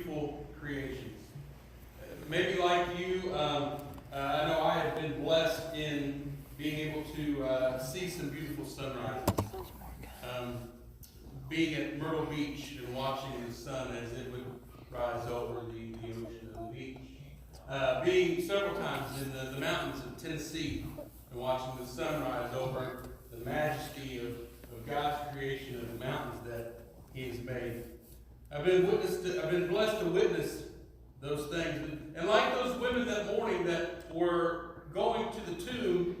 beautiful creations. Maybe like you, I know I have been blessed in being able to see some beautiful sunrises. Being at Myrtle Beach and watching the sun as it would rise over the ocean and the beach. Being several times in the mountains of Tennessee and watching the sun rise over the majesty of God's creation of the mountains that He has made. I've been blessed to witness those things. And like those women that morning that were going to the tomb,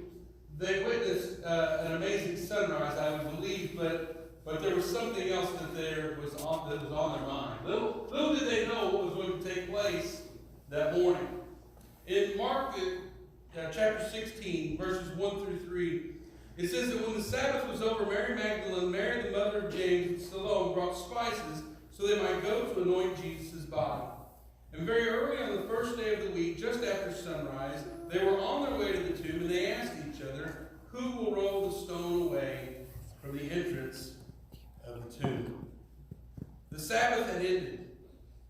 they witnessed an amazing sunrise, I would believe, but there was something else that was on their mind. Little did they know what was going to take place that morning. In Mark chapter 16, verses 1 through 3, it says that when the Sabbath was over, Mary Magdalene, Mary the mother of James, and Salome brought spices so they might go to anoint Jesus' body. And very early on the first day of the week, just after sunrise, they were on their way to the tomb, and they asked each other, "Who will roll the stone away from the entrance of the tomb?" The Sabbath had ended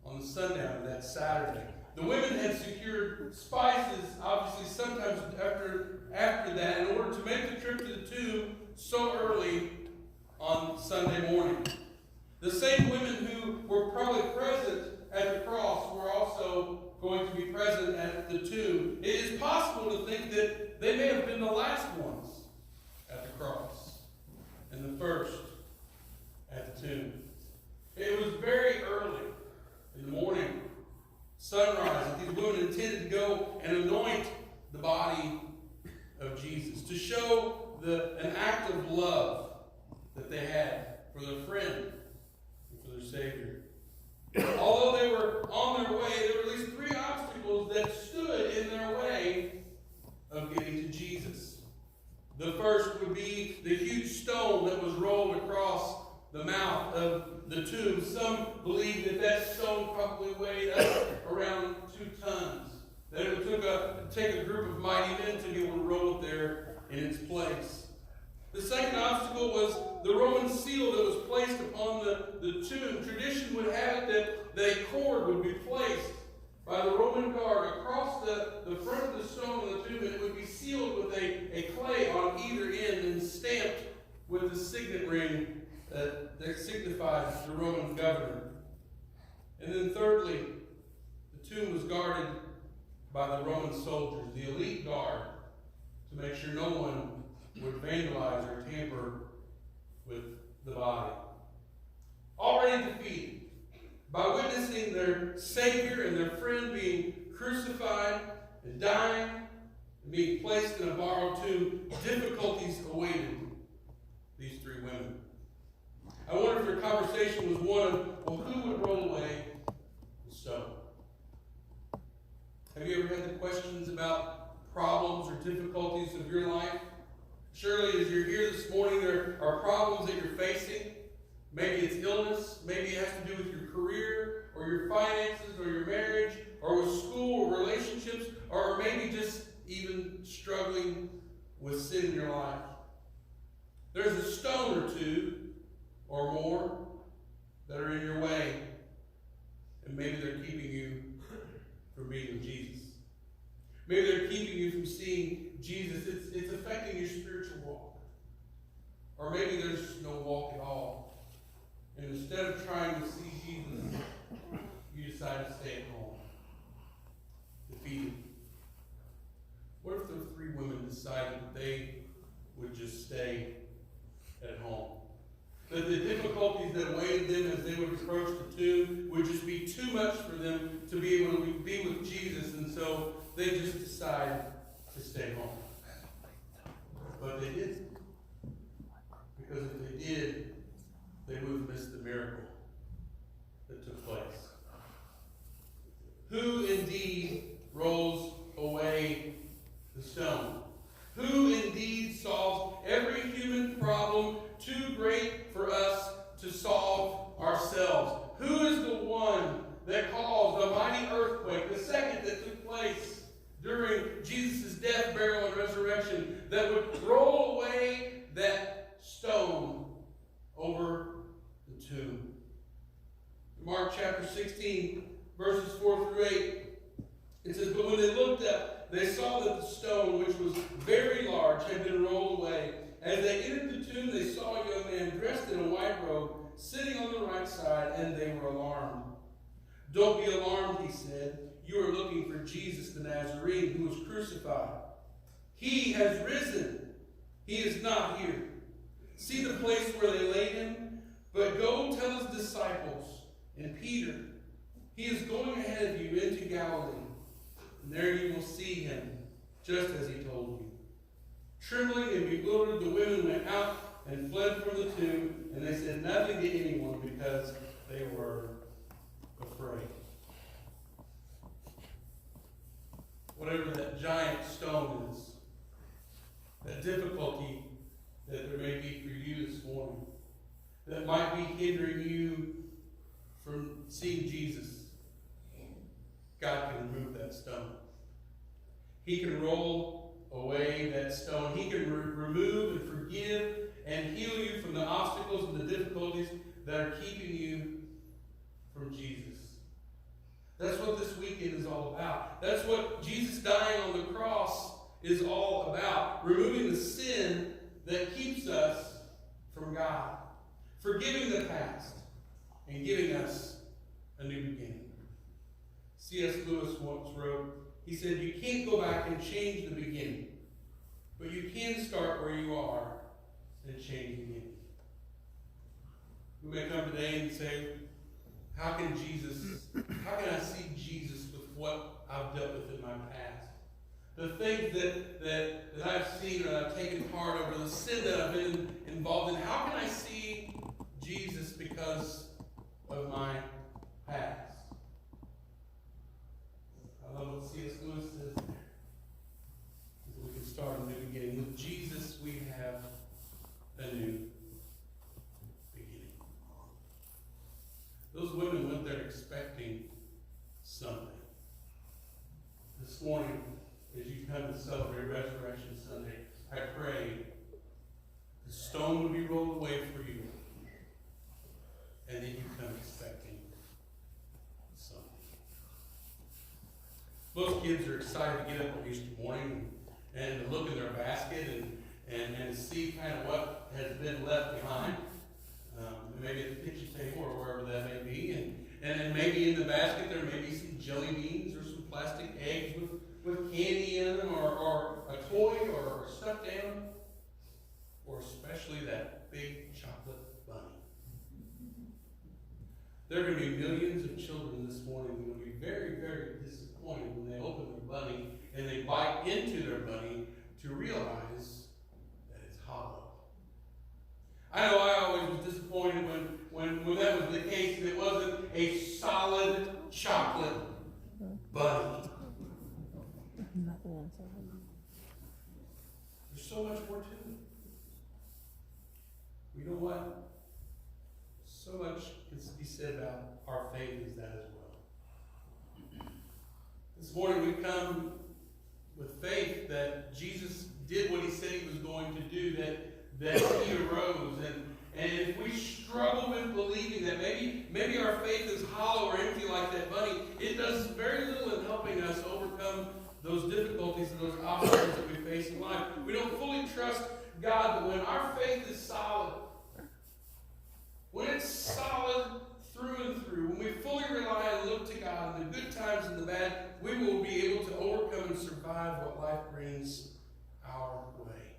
on the sundown of that Saturday. The women had secured spices, obviously sometimes after that, in order to make the trip to the tomb so early on Sunday morning. The same women who were probably present at the cross were also going to be present at the tomb. It is possible to think that they may have been the last ones at the cross and the first at the tomb. It was very early in the morning, sunrise, that these women intended to go and anoint the body of Jesus, to show an act of love that they had for their friend and for their Savior. Although they were on their way, there were at least 3 obstacles that stood in their way of getting to Jesus. The first would be the huge stone that was rolled across the mouth of the tomb. Some believe that stone probably weighed around 2 tons. That it would take a group of mighty men to be able to roll it there in its place. The second obstacle was the Roman seal that was placed upon the tomb. Tradition would have it that a cord would be placed by the Roman guard across the front of the stone of the tomb, and it would be sealed with a clay on either end and stamped with the signet ring that signifies the Roman governor. And then thirdly, the tomb was guarded by the Roman soldiers, the elite guard, to make sure no one would vandalize or tamper with the body. Already defeated, by witnessing their Savior and their friend being crucified and dying and being placed in a borrowed tomb, difficulties awaited these 3 women. I wonder if their conversation was one of, well, who would roll away the stone? Have you ever had the questions about problems or difficulties of your life? Surely as you're here this morning, there are problems that you're facing. Maybe it's illness. Maybe it has to do with your career or your finances or your marriage or with school or relationships, or maybe just even struggling with sin in your life. There's a stone or 2 or more that are in your way, and maybe they're keeping you from being with Jesus. Maybe they're keeping you from seeing Jesus. It's affecting your spiritual walk. Or maybe there's no walk at all. And instead of trying to see Jesus, you decide to stay at home, defeated. What if the 3 women decided that they would just stay at home? That the difficulties that awaited them as they would approach the tomb would just be too much for them to be able to be with Jesus, and so they just decided to stay home. But they didn't. Because if they did, they would have missed the miracle that took place. Who indeed rolls away the stone? Who indeed solves every human problem too great for us to solve ourselves? Who is the one that caused the mighty earthquake, the second that took place during Jesus' death, burial, and resurrection, that would roll away that stone over the tomb? Mark chapter 16, verses 4 through 8. It says, "But when they looked up, they saw that the stone, which was very large, had been rolled away. As they entered the tomb, they saw a young man dressed in a white robe, sitting on the right side, and they were alarmed. 'Don't be alarmed,' he said. 'You are looking for Jesus the Nazarene, who was crucified. He has risen. He is not here. See the place where they laid him? But go tell his disciples and Peter, he is going ahead of you into Galilee. And there you will see him, just as he told you.' Trembling and bewildered, the women went out and fled from the tomb, and they said nothing to anyone because they were afraid." Whatever that giant stone is, that difficulty that there may be for you this morning, that might be hindering you from seeing Jesus, God can remove that stone. He can roll away that stone. He can remove and forgive and heal you from the obstacles and the difficulties that are keeping you from Jesus. That's what this weekend is all about. That's what Jesus dying on the cross is all about. Removing the sin that keeps us from God. Forgiving the past and giving us a new beginning. C.S. Lewis once wrote, he said, "You can't go back and change the beginning, but you can start where you are and change the beginning." We may come today and say, how can I see Jesus with what I've dealt with in my past? The things that I've seen or I've taken part over, the sin that I've been involved in, how can I see Jesus because of my past? I love what C.S. Lewis says there. We can start a new beginning. With Jesus, we have a new beginning. Those women went there expecting something. This morning, as you come to celebrate Resurrection Sunday, I pray the stone would be rolled away for you, and then you come expecting something. Most kids are excited to get up on Easter morning and to look in their basket and see kind of what has been left behind. Maybe at the kitchen table or wherever that may be. And then maybe in the basket there may be some jelly beans or some plastic eggs with candy in them, or a toy or a stuffed animal, or especially that big chocolate bunny. There are going to be millions of children this morning who will be very, very disappointed when they open their bunny and they bite into their bunny to realize that it's hollow. I know I always was disappointed when that was the case, and it wasn't a solid chocolate bunny. There's so much more to it. You know what? So much can be said about our faith as that as well. This morning we come with faith that Jesus did what he said he was going to do, that he arose. And if we struggle with believing that maybe our faith is hollow or empty like that bunny, it does very little in helping us overcome those difficulties and those obstacles that we face in life. We don't fully trust God, but when our faith is solid, when it's solid through and through, when we fully rely and look to God in the good times and the bad, we will be able to overcome and survive what life brings our way.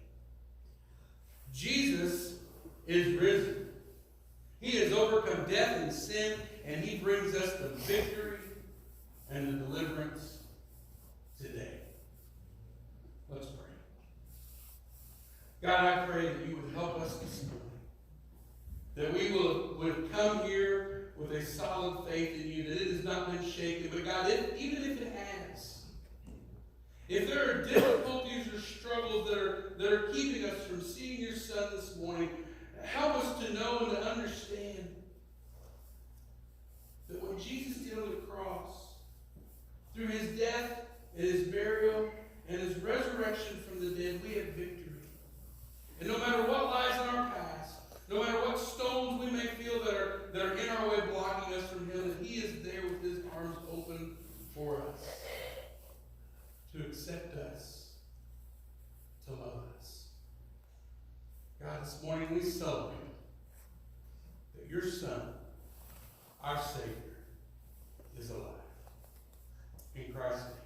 Jesus is risen. He has overcome death and sin, and he brings us the victory and the deliverance today. Let's pray. God, I pray that you would help us this morning. That we would come here with a solid faith in you, that it has not been shaken. But God, even if it has, if there are difficulties or struggles that are keeping us from seeing your Son this morning, help us to know and to understand that what Jesus did on the cross, through his death and his burial and his resurrection from the dead, we have victory. And no matter what lies in our past, no matter what stones we may feel that are in our way blocking us from him, for us, to accept us, to love us. God, this morning we celebrate that your Son, our Savior, is alive. In Christ's name.